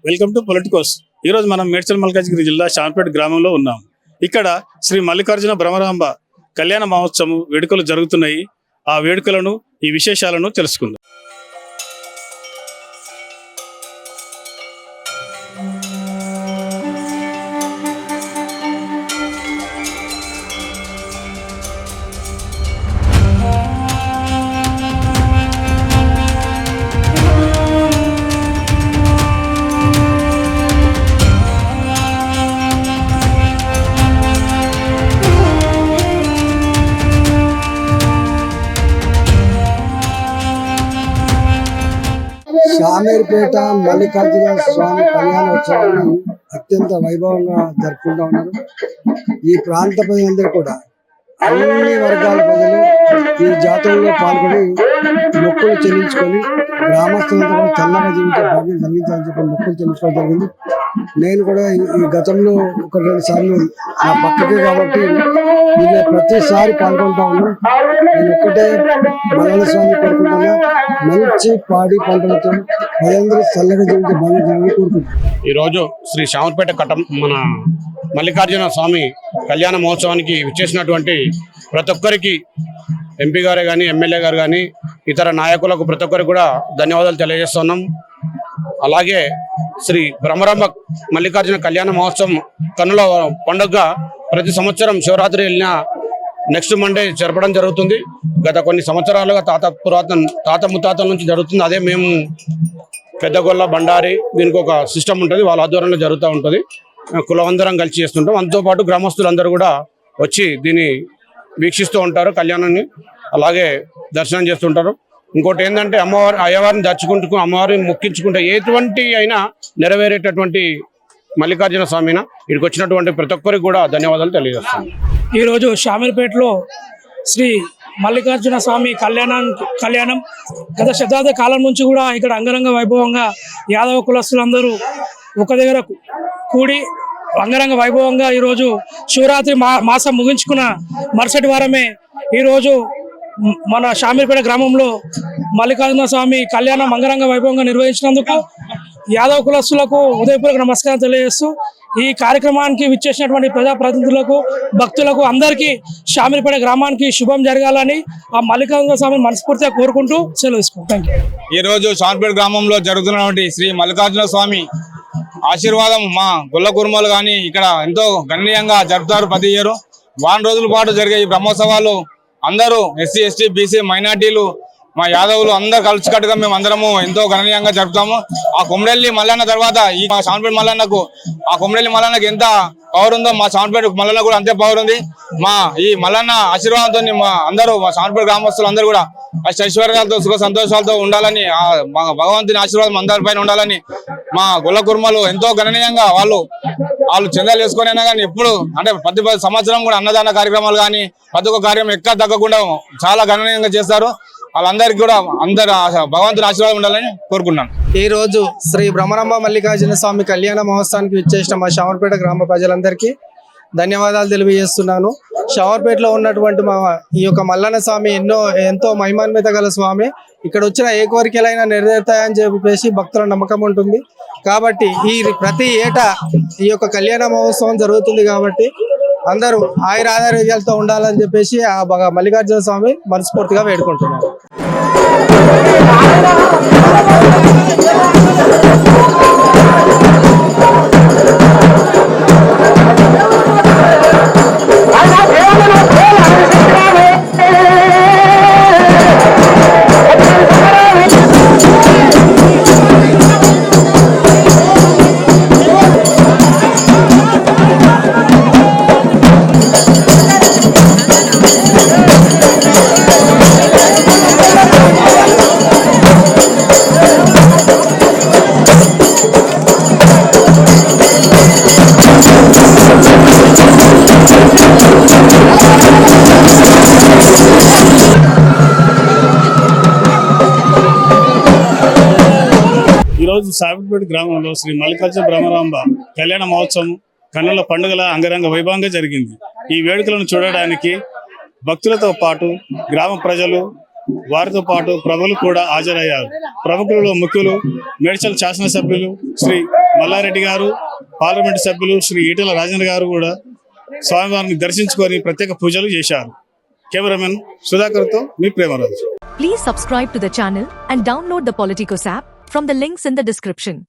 Welcome to Politicos. ఈరోజు మనం మేడ్చల్ మల్కాజ్గిరి జిల్లా షాంపేట్ గ్రామంలో ఉన్నాం. ఇక్కడ శ్రీ మల్లికార్జున భ్రమరాంబ కళ్యాణ మహోత్సవం వేడుకలు జరుగుతున్నాయి. ఆ వేడుకలను, ఈ విశేషాలను తెలుసుకుందాం. షామీర్పేట మల్లికార్జున స్వామి కళ్యాణోత్సవాన్ని అత్యంత వైభవంగా జరుపుకుంటూ ఉన్నారు. ఈ ప్రాంత ప్రజలందరూ కూడా, అన్ని వర్గాల ప్రజలు ఈ జాతరలో పాల్గొని మొక్కులు చెల్లించుకొని గ్రామస్తులంతా కూడా చల్లగా జీవించే భాగ్యం కలిగించాలని చెప్పి మొక్కులు చెల్లించుకోవడం జరిగింది. నేను కూడా ఈ గతంలో ఒక 2 సార్లు నా పక్కకే కాబట్టి నేను ప్రతిసారి పాల్గొంటా ఉన్నాను. నేను ఒక్కటే మల్లన్న స్వామి కోరుకుంటున్నా, మంచి పాడి పంటలతో ప్రజలందరూ చల్లగా జీవించే భాగ్యం కలిగి కోరుకుంటున్నాను. ఈరోజు శ్రీ షామర్పేట మన మల్లికార్జున స్వామి కళ్యాణ మహోత్సవానికి విచ్చేసినటువంటి ప్రతి ఒక్కరికి, ఎంపీ గారే కానీ, ఎమ్మెల్యే గారు కానీ, ఇతర నాయకులకు ప్రతి ఒక్కరికి కూడా ధన్యవాదాలు తెలియజేస్తున్నాం. అలాగే శ్రీ భ్రమరాంబ మల్లికార్జున కళ్యాణ మహోత్సవం కన్నుల పండుగ ప్రతి సంవత్సరం శివరాత్రి వెళ్ళిన నెక్స్ట్ మండే జరపడం జరుగుతుంది. గత కొన్ని సంవత్సరాలుగా తాత ముత్తాతల నుంచి జరుగుతుంది. అదే మేము పెద్దగొల్ల బండారి దీనికి ఒక సిస్టమ్ ఉంటుంది, వాళ్ళ ఆధ్వర్యంలో జరుగుతూ ఉంటుంది. కులవందరం కలిసి చేస్తుంటాం. అంతోపాటు గ్రామస్తులందరూ కూడా వచ్చి దీన్ని వీక్షిస్తూ ఉంటారు, కళ్యాణాన్ని అలాగే దర్శనం చేస్తుంటారు. ఇంకోటి ఏంటంటే అయ్యవారిని దర్చుకుంటూ అమ్మవారిని మొక్కించుకుంటే ఎటువంటి అయినా నెరవేరేటటువంటి మల్లికార్జున స్వామిన ఇక్కడికి వచ్చినటువంటి ప్రతి ఒక్కరికి కూడా ధన్యవాదాలు తెలియజేస్తాను. ఈరోజు షామీర్పేటలో శ్రీ మల్లికార్జున స్వామి కళ్యాణం గత శతాబ్ద కాలం నుంచి కూడా ఇక్కడ అంగరంగ వైభవంగా యాదవ కులస్తులందరూ ఒక దగ్గర కూడి అంగరంగ వైభవంగా ఈరోజు శివరాత్రి మాసం ముగించుకున్న మరుసటి వారమే ఈరోజు మన షామీర్పేట గ్రామంలో మల్లికార్జున స్వామి కళ్యాణం అంగరంగ వైభవంగా నిర్వహించినందుకు యాదవ కులస్తులకు ఉదయపూర్వక నమస్కారం తెలియజేస్తూ, ఈ కార్యక్రమానికి విచ్చేసినటువంటి ప్రజాప్రతినిధులకు, భక్తులకు అందరికీ షామీర్పేట గ్రామానికి శుభం జరగాలని ఆ మల్లికార్జున స్వామిని మనస్ఫూర్తిగా కోరుకుంటూ సెలవు తీసుకుంటాం. ఈరోజు షామీర్పేట గ్రామంలో జరుగుతున్నటువంటి శ్రీ మల్లికార్జున స్వామి ఆశీర్వాదం మా గొల్ల కుర్మలు కానీ ఇక్కడ ఎంతో గణనీయంగా జరుపుతారు. ప్రతి ఇయర్ వారం రోజుల పాటు జరిగే ఈ బ్రహ్మోత్సవాలు అందరూ ఎస్సీ, ఎస్టీ, బీసీ, మైనార్టీలు, మా యాదవులు అందరు కలిసికట్టుగా మేము అందరము ఎంతో గణనీయంగా జరుపుతాము. ఆ కొమరెల్లి మల్లన్న తర్వాత ఈ మా షామర్పేట మల్లన్నకు, ఆ కొమరెల్లి మల్లన్నకు ఎంత పవర్ ఉందో మా షామర్పేట మల్లన్న కూడా అంతే పవర్ ఉంది. మా ఈ మల్లన్న ఆశీర్వాదంతో మా అందరూ, మా షామర్పేట గ్రామస్తులు అందరూ కూడా ఐశ్వర్యాలతో, సుఖ సంతోషాలతో ఉండాలని, భగవంతుని ఆశీర్వాదం అందరిపైన ఉండాలని మా గొల్ల కుర్మలు ఎంతో గణనీయంగా వాళ్ళు చందాలు వేసుకొని అయినా కానీ ఎప్పుడు అంటే ప్రతి సంవత్సరం కూడా అన్నదాన కార్యక్రమాలు కానీ ప్రతి ఒక్క కార్యక్రమం ఎక్కడ తగ్గకుండా చాలా గణనీయంగా చేస్తారు. వాళ్ళందరికీ కూడా భగవంతుని ఆశీర్వాదం ఉండాలని కోరుకున్నాను. ఈ రోజు శ్రీ భ్రమరాంబ మల్లికార్జున స్వామి కళ్యాణ మహోత్సవానికి విచ్చేసిన మా షామర్పేట గ్రామ ప్రజలందరికీ ధన్యవాదాలు తెలియజేస్తున్నాను. షామర్పేటలో ఉన్నటువంటి మా ఈ యొక్క మల్లన్న స్వామి ఎంతో మహిమాన్విత గల స్వామి. ఇక్కడ వచ్చిన ఏ కోరికలైనా నెరవేరుతాయని చెప్పేసి భక్తుల నమ్మకం ఉంటుంది. కాబట్టి ప్రతి ఏటా ఈ యొక్క కళ్యాణ మహోత్సవం జరుగుతుంది. కాబట్టి అందరూ ఆయురారోగ్యాలతో ఉండాలని చెప్పేసి ఆ మల్లికార్జున స్వామి మనస్ఫూర్తిగా వేడుకుంటున్నారు. ఈరోజు షామీర్పేట గ్రామంలో శ్రీ మల్లికార్జున భ్రమరాంబ కళ్యాణ మహోత్సవం కన్నుల పండుగల అంగరంగ వైభవంగా జరిగింది. ఈ వేడుకలను చూడడానికి భక్తులతో పాటు గ్రామ ప్రజలు, వారితో పాటు ప్రభులు కూడా హాజరయ్యారు. ప్రముఖులలో ముఖ్యులు మేడ్చల్ శాసనసభ్యులు శ్రీ మల్లారెడ్డి గారు, పార్లమెంటు సభ్యులు శ్రీ ఈటెల రాజేంద్ర గారు కూడా స్వామివారిని దర్శించుకొని ప్రత్యేక పూజలు చేశారు. కెమెరామెన్ సుధాకర్తో మీ Premaraju. Please subscribe to the channel and download the Politicos app from the links in the description.